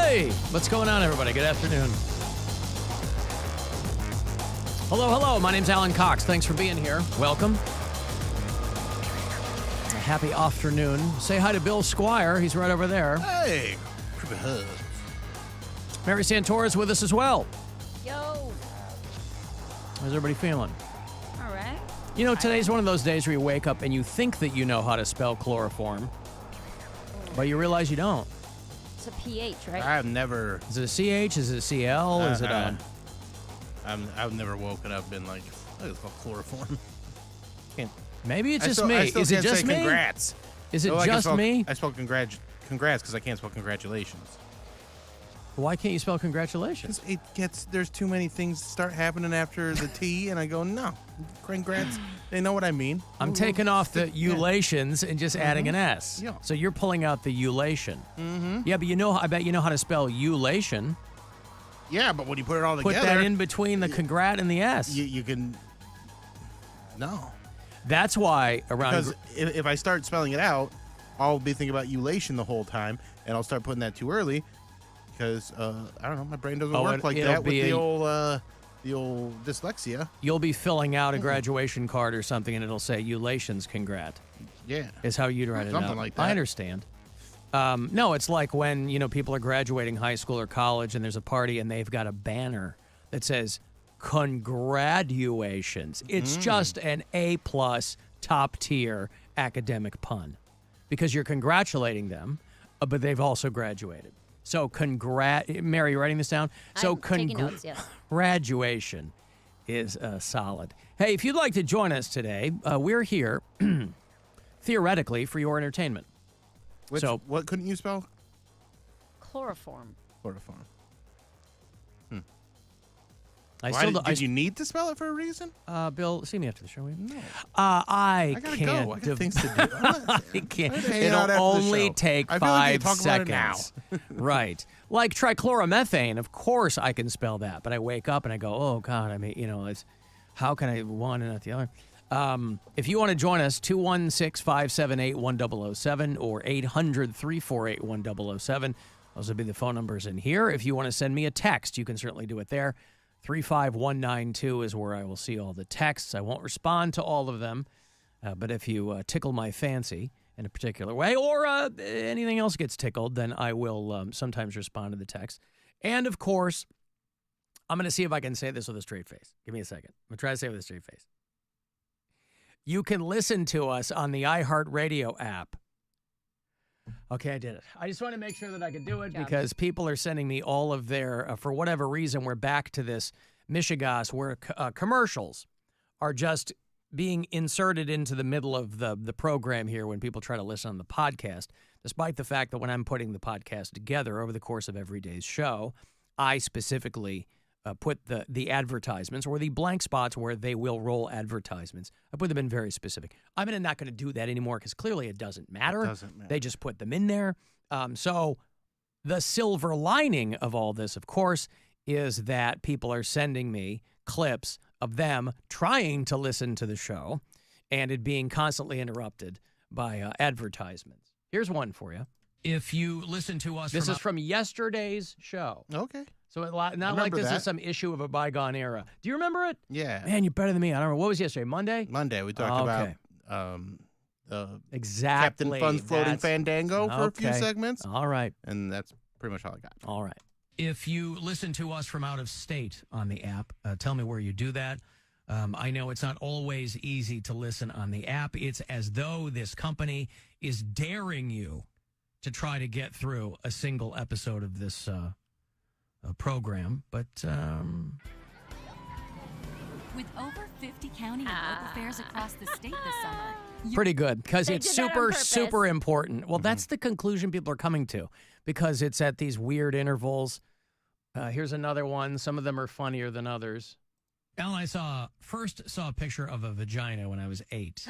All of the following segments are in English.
Hey, what's going on, everybody? Good afternoon. Hello. My name's Alan Cox. Thanks for being here. Welcome. Happy afternoon. Say hi to Bill Squire. He's right over there. Hey. Mary Santora is with us as well. Yo. How's everybody feeling? All right. You know, today's one of those days where you wake up and you think that you know how to spell chloroform, but you realize you don't. It's a PH, right? I've never. Is it a CH? Is it a CL? Is it a... I've never woken up and been like, oh, it's called chloroform. Maybe it's just me. I still Is it can't just say me? Congrats. Is it I just me? I spell congrats because I can't spell congratulations. Why can't you spell congratulations? There's too many things start happening after the T, and I go, no, congrats. They know what I mean. I'm taking off the ulations and just adding an S. Yeah. So you're pulling out the ulation. Mm-hmm. Yeah, but I bet you know how to spell ulation. Yeah, but when you put it all together. Put that in between the congrat and the S. You can. No. That's why around. Because if I start spelling it out, I'll be thinking about ulation the whole time, and I'll start putting that too early. Because I don't know, my brain doesn't work like that with the old dyslexia. You'll be filling out a graduation card or something, and it'll say "Ulations, congrat." Yeah, is how you'd write it out. Something like that. I understand. No, it's like when people are graduating high school or college, and there's a party, and they've got a banner that says "Congratulations." It's just an A+ top tier academic pun, because you're congratulating them, but they've also graduated. So Mary, you writing this down? So taking notes, yes. Graduation is solid. Hey, if you'd like to join us today, we're here theoretically for your entertainment. What couldn't you spell? Chloroform. Chloroform. Did you need to spell it for a reason? Bill, see me after the show, will you? No. I gotta can't. go. I got things to do. I can't. Hang out It'll after the only show. take I feel like you 5 talk about it now. seconds. Right. Like trichloromethane, of course I can spell that, but I wake up and I go, oh, God, how can I one and not the other? If you want to join us, 216-578-1007 or 800-348-1007. Those would be the phone numbers in here. If you want to send me a text, you can certainly do it there. 35192 is where I will see all the texts. I won't respond to all of them, but if you tickle my fancy in a particular way or anything else gets tickled, then I will sometimes respond to the text. And, of course, I'm going to see if I can say this with a straight face. Give me a second. I'm going to try to say it with a straight face. You can listen to us on the iHeartRadio app. Okay, I did it. I just want to make sure that I can do it because people are sending me all of their, for whatever reason, we're back to this Michigas where commercials are just being inserted into the middle of the program here when people try to listen on the podcast, despite the fact that when I'm putting the podcast together over the course of every day's show, I specifically put the advertisements or the blank spots where they will roll advertisements. I put them in very specific. I'm not going to do that anymore because clearly it doesn't matter. It doesn't matter. They just put them in there. So the silver lining of all this, of course, is that people are sending me clips of them trying to listen to the show and it being constantly interrupted by advertisements. Here's one for you. If you listen to us, this is from yesterday's show. Okay. So not like this is some issue of a bygone era. Do you remember it? Yeah. Man, you're better than me. I don't remember. What was yesterday? Monday? Monday. We talked about exactly. Captain Fun's Floating Fandango for a few segments. All right. And that's pretty much all I got. All right. If you listen to us from out of state on the app, tell me where you do that. I know it's not always easy to listen on the app. It's as though this company is daring you to try to get through a single episode of this program, but with over 50 county and local fairs across the state this summer. Pretty good, because it's super, purpose. super important. Well, that's the conclusion people are coming to, because it's at these weird intervals. Here's another one. Some of them are funnier than others. Alan, I first saw a picture of a vagina when I was 8.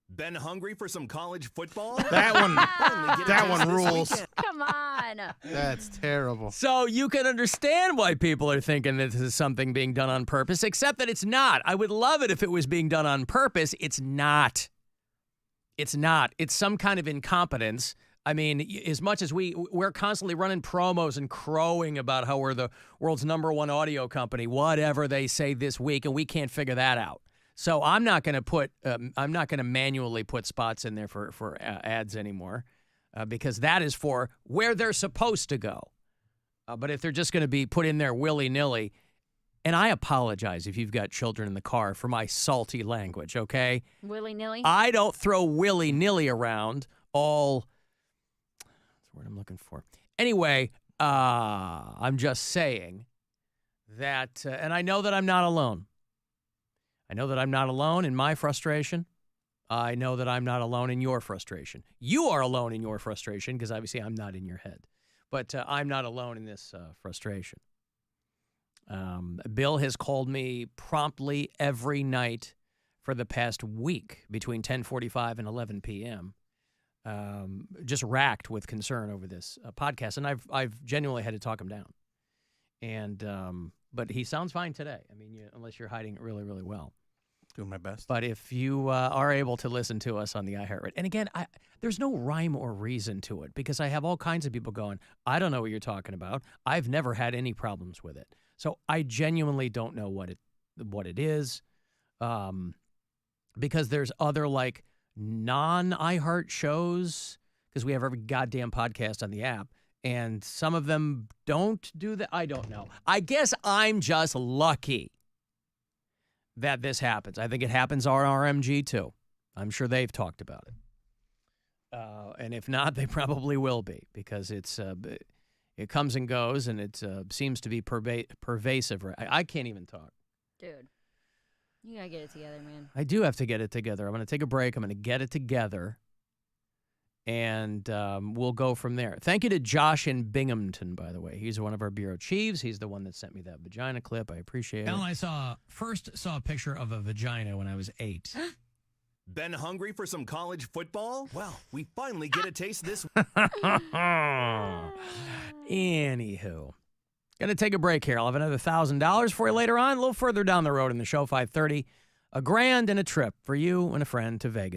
Been hungry for some college football? That one rules. Come on. That's terrible. So you can understand why people are thinking that this is something being done on purpose, except that it's not. I would love it if it was being done on purpose. It's not. It's not. It's some kind of incompetence I mean, as much as we're constantly running promos and crowing about how we're the world's #1 audio company, whatever they say this week, and we can't figure that out. So I'm not going to manually put spots in there for ads anymore, because that is for where they're supposed to go. But if they're just going to be put in there willy-nilly, and I apologize if you've got children in the car for my salty language, okay? Willy-nilly? I don't throw willy-nilly around all... That's the word I'm looking for. Anyway, I'm just saying that, and I know that I'm not alone. I know that I'm not alone in my frustration. I know that I'm not alone in your frustration. You are alone in your frustration because obviously I'm not in your head. But I'm not alone in this frustration. Bill has called me promptly every night for the past week between 10:45 and 11 p.m., just racked with concern over this podcast. And I've genuinely had to talk him down. And but he sounds fine today. I mean, unless you're hiding it really, really well. Doing my best. But if you are able to listen to us on the iHeartRadio, and again, there's no rhyme or reason to it because I have all kinds of people going, I don't know what you're talking about. I've never had any problems with it. So I genuinely don't know what it is, because there's other like non-iHeart shows, because we have every goddamn podcast on the app, and some of them don't do that. I don't know. I guess I'm just lucky that this happens. I think it happens on RMG too. I'm sure they've talked about it. And if not, they probably will be, because it comes and goes, and it seems to be pervasive. I can't even talk. Dude, you gotta get it together, man. I do have to get it together. I'm going to take a break. I'm going to get it together, and we'll go from there. Thank you to Josh in Binghamton, by the way. He's one of our bureau chiefs. He's the one that sent me that vagina clip. I appreciate it. Alan, I first saw a picture of a vagina when I was 8. Been hungry for some college football? Well, we finally get a taste this Anywho, going to take a break here. I'll have another $1,000 for you later on, a little further down the road in the show, 5:30. $1,000 and a trip for you and a friend to Vegas.